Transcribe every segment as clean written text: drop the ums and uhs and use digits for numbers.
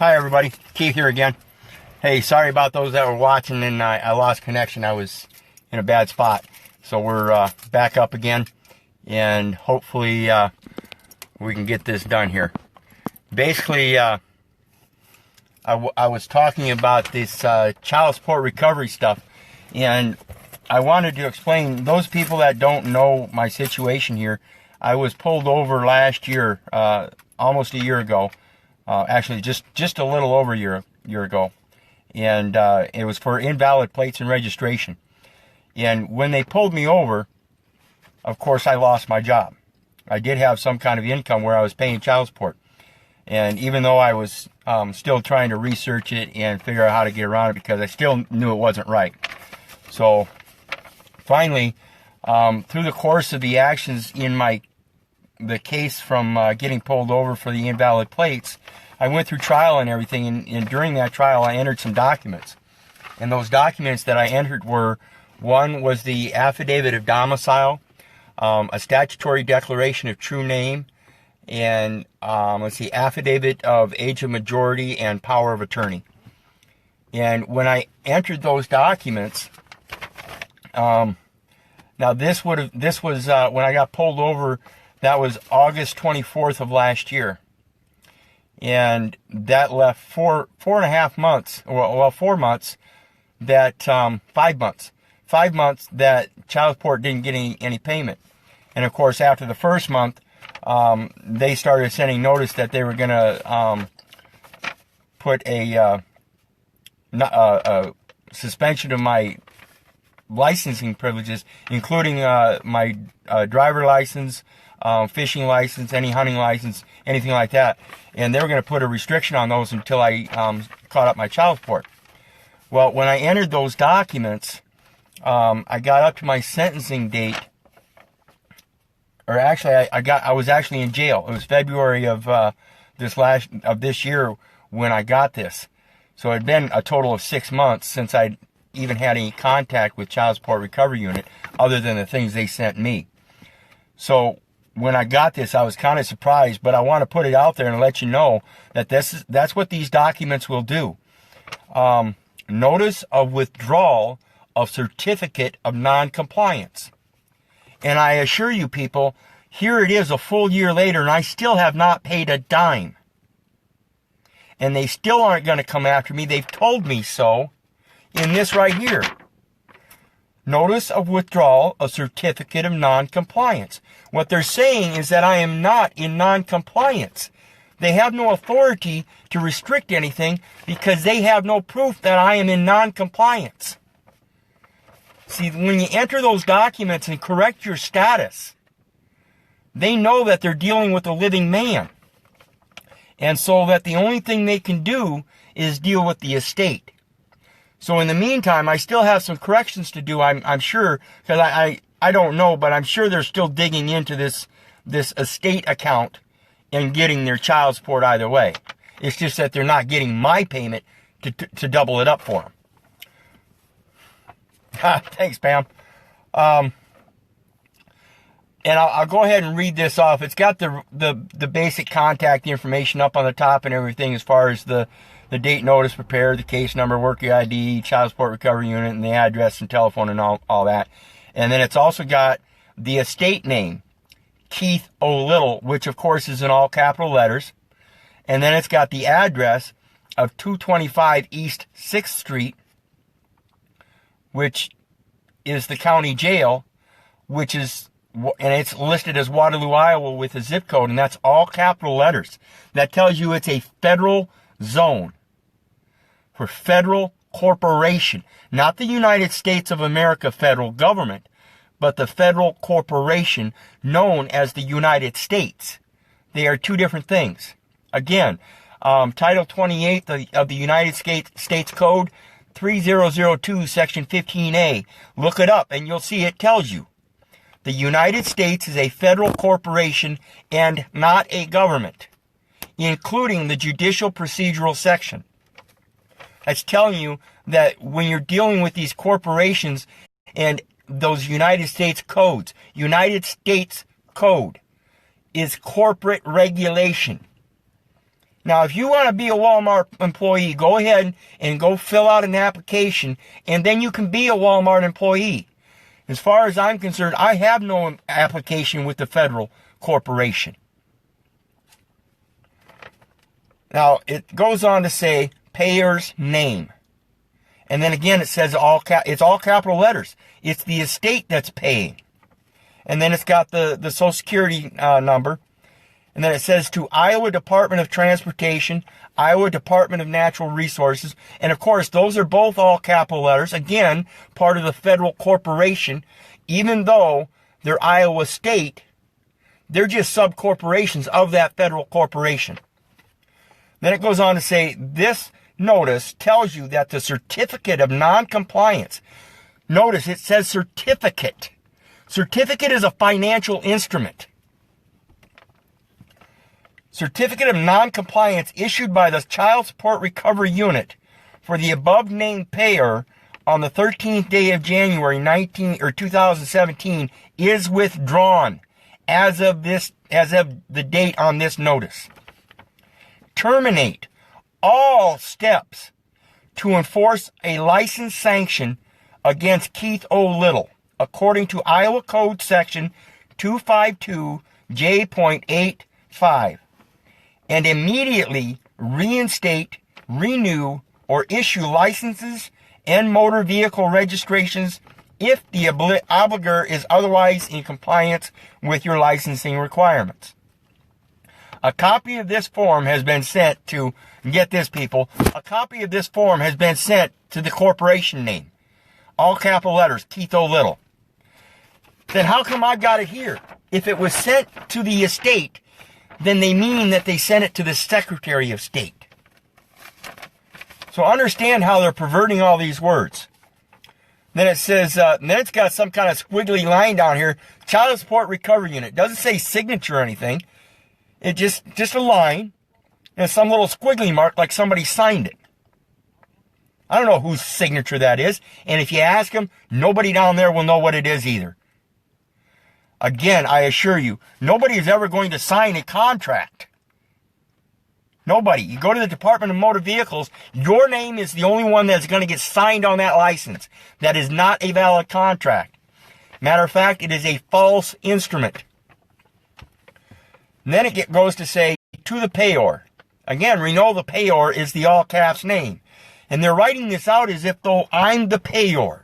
Hi everybody, Keith here again. Hey, sorry about those that were watching and I lost connection. I was in a bad spot. So we're back up again and hopefully we can get this done here. Basically, I was talking about this child support recovery stuff, and I wanted to explain, those people that don't know my situation here, I was pulled over last year, almost a year ago. Actually, just a little over a year ago, and it was for invalid plates and registration. And when they pulled me over, of course, I lost my job. I did have some kind of income where I was paying child support, and even though I was still trying to research it and figure out how to get around it because I still knew it wasn't right. So finally, through the course of the actions in the case from getting pulled over for the invalid plates, I went through trial and everything, and during that trial I entered some documents. And those documents that I entered were, one was the affidavit of domicile, a statutory declaration of true name, and affidavit of age of majority and power of attorney. And when I entered those documents, now this was when I got pulled over. That was August 24th of last year. And that left 4 months that, 5 months. 5 months that child support didn't get any payment. And of course, after the first month, they started sending notice that they were going to put a suspension of my licensing privileges, including my driver license, fishing license, any hunting license, anything like that. And they were going to put a restriction on those until I caught up my child support. Well, when I entered those documents, I got up to my sentencing date, or actually, I was actually in jail. It was February of this year when I got this. So it had been a total of 6 months since I'd even had any contact with Child Support Recovery Unit, other than the things they sent me. So when I got this, I was kind of surprised, but I want to put it out there and let you know that that's what these documents will do. Notice of withdrawal of certificate of non-compliance. And I assure you people, here it is a full year later, and I still have not paid a dime. And they still aren't going to come after me. They've told me so in this right here. Notice of withdrawal of certificate of non-compliance. What they're saying is that I am not in non-compliance. They have no authority to restrict anything because they have no proof that I am in non-compliance. See, when you enter those documents and correct your status, they know that they're dealing with a living man. And so that the only thing they can do is deal with the estate. So in the meantime, I still have some corrections to do, I'm sure, because I don't know, but I'm sure they're still digging into this estate account and getting their child support either way. It's just that they're not getting my payment to double it up for them. Thanks, Pam. And I'll go ahead and read this off. It's got the basic contact information up on the top and everything, as far as the date notice prepared, the case number, worker ID, Child Support Recovery Unit, and the address and telephone and all that. And then it's also got the estate name, Keith O. Little, which of course is in all capital letters. And then it's got the address of 225 East 6th Street, which is the county jail, and it's listed as Waterloo, Iowa, with a zip code, and that's all capital letters. That tells you it's a federal zone for federal corporation, not the United States of America federal government, but the federal corporation known as the United States. They are two different things. Again, Title 28 of the United States Code, 3002, Section 15A. Look it up and you'll see it tells you. The United States is a federal corporation and not a government, including the judicial procedural section. That's telling you that when you're dealing with these corporations and those United States codes, United States Code is corporate regulation. Now, if you want to be a Walmart employee, go ahead and go fill out an application, and then you can be a Walmart employee. As far as I'm concerned, I have no application with the federal corporation. Now, it goes on to say payer's name. And then again, it says it's all capital letters. It's the estate that's paying. And then it's got the Social Security number. And then it says to Iowa Department of Transportation, Iowa Department of Natural Resources. And of course, those are both all capital letters. Again, part of the federal corporation. Even though they're Iowa State, they're just sub-corporations of that federal corporation. Then it goes on to say, this notice tells you that the certificate of non-compliance, notice it says certificate. Certificate is a financial instrument. Certificate of non-compliance issued by the Child Support Recovery Unit for the above-named payer on the 13th day of January 2017 is withdrawn as of the date on this notice. Terminate all steps to enforce a license sanction against Keith O. Little, according to Iowa Code Section 252J.85, and immediately reinstate, renew, or issue licenses and motor vehicle registrations if the obligor is otherwise in compliance with your licensing requirements. A copy of this form has been sent to, get this people, a copy of this form has been sent to the corporation name. All capital letters, Keith O. Little. Then how come I got it here? If it was sent to the estate, then they mean that they sent it to the Secretary of State. So understand how they're perverting all these words. Then it says, then it's got some kind of squiggly line down here, Child Support Recovery Unit. It doesn't say signature or anything. It just a line and some little squiggly mark like somebody signed it. I don't know whose signature that is. And if you ask them, nobody down there will know what it is either. Again, I assure you, nobody is ever going to sign a contract. Nobody. You go to the Department of Motor Vehicles, your name is the only one that's going to get signed on that license. That is not a valid contract. Matter of fact, it is a false instrument. And then it goes to say, to the payor. Again, we know the payor is the all caps name. And they're writing this out as if though I'm the payor.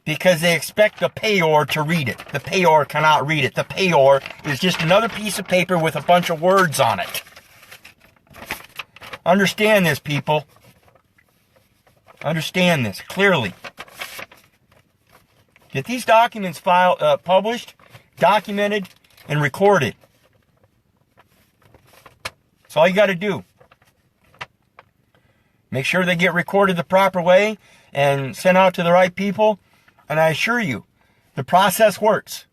Because they expect the payor to read it. The payor cannot read it. The payor is just another piece of paper with a bunch of words on it. Understand this, people. Understand this clearly. Get these documents published, documented, and recorded. That's all you got to do. Make sure they get recorded the proper way and sent out to the right people. And I assure you, the process works.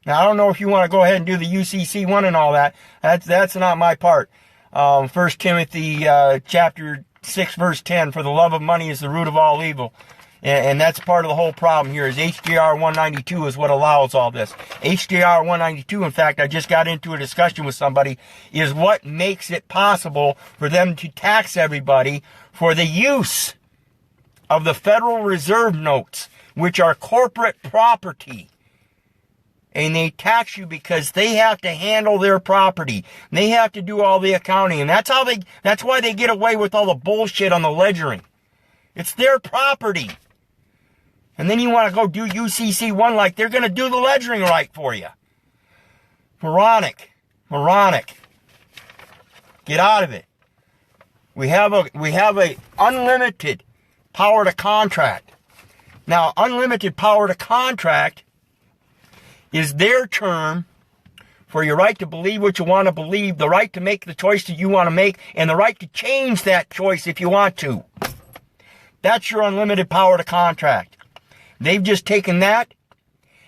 Now, I don't know if you want to go ahead and do the UCC one and all that. That's not my part. 1 Timothy chapter 6, verse 10, for the love of money is the root of all evil. And that's part of the whole problem here is HJR 192 is what allows all this. HJR 192, in fact, I just got into a discussion with somebody, is what makes it possible for them to tax everybody for the use of the Federal Reserve notes, which are corporate property. And they tax you because they have to handle their property. They have to do all the accounting. And that's why they get away with all the bullshit on the ledgering. It's their property. And then you want to go do UCC1 like they're going to do the ledgering right for you. Moronic. Get out of it. We have a unlimited power to contract. Now, unlimited power to contract is their term for your right to believe what you want to believe, the right to make the choice that you want to make, and the right to change that choice if you want to. That's your unlimited power to contract. They've just taken that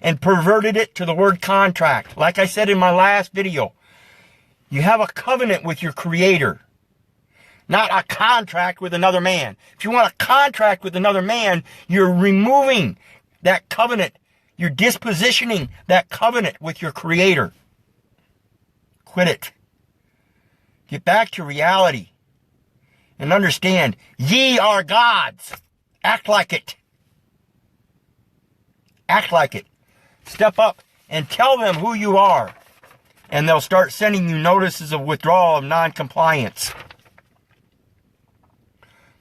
and perverted it to the word contract. Like I said in my last video, you have a covenant with your Creator, not a contract with another man. If you want a contract with another man, you're removing that covenant. You're dispositioning that covenant with your Creator. Quit it. Get back to reality. And understand, ye are gods. Act like it. Act like it. Step up and tell them who you are. And they'll start sending you notices of withdrawal of non-compliance.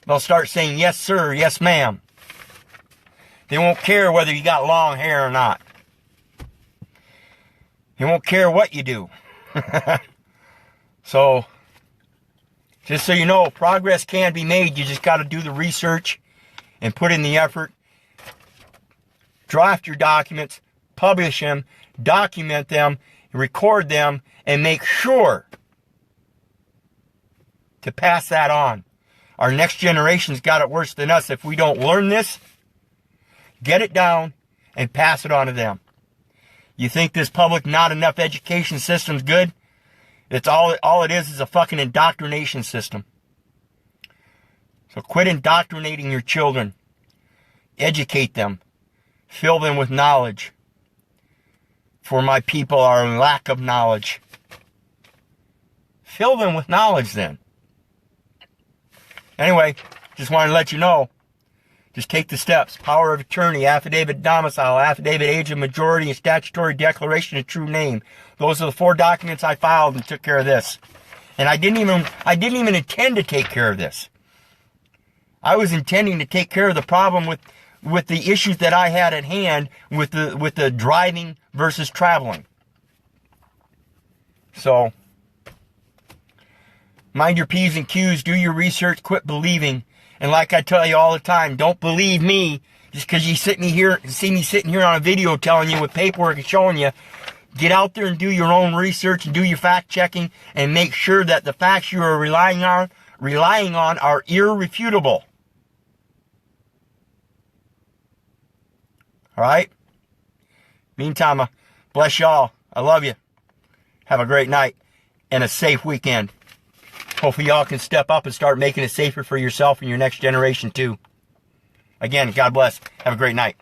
They'll start saying, yes, sir, yes, ma'am. They won't care whether you got long hair or not. They won't care what you do. So, just so you know, progress can be made. You just got to do the research and put in the effort. Draft your documents, publish them, document them, record them, and make sure to pass that on. Our next generation's got it worse than us. If we don't learn this, get it down and pass it on to them. You think this public not enough education system's good? It's all it is a fucking indoctrination system. So quit indoctrinating your children. Educate them. Fill them with knowledge. For my people are in lack of knowledge. Fill them with knowledge then. Anyway, just wanted to let you know. Just take the steps. Power of attorney, affidavit of domicile, affidavit age of majority, and statutory declaration of true name. Those are the 4 documents I filed and took care of this. And I didn't even intend to take care of this. I was intending to take care of the problem with the issues that I had at hand with the driving versus traveling. So, mind your P's and Q's, do your research, quit believing. And like I tell you all the time, don't believe me just because you see me sitting here on a video telling you with paperwork and showing you. Get out there and do your own research and do your fact checking and make sure that the facts you are relying on are irrefutable. All right? Meantime, bless y'all. I love you. Have a great night and a safe weekend. Hopefully y'all can step up and start making it safer for yourself and your next generation too. Again, God bless. Have a great night.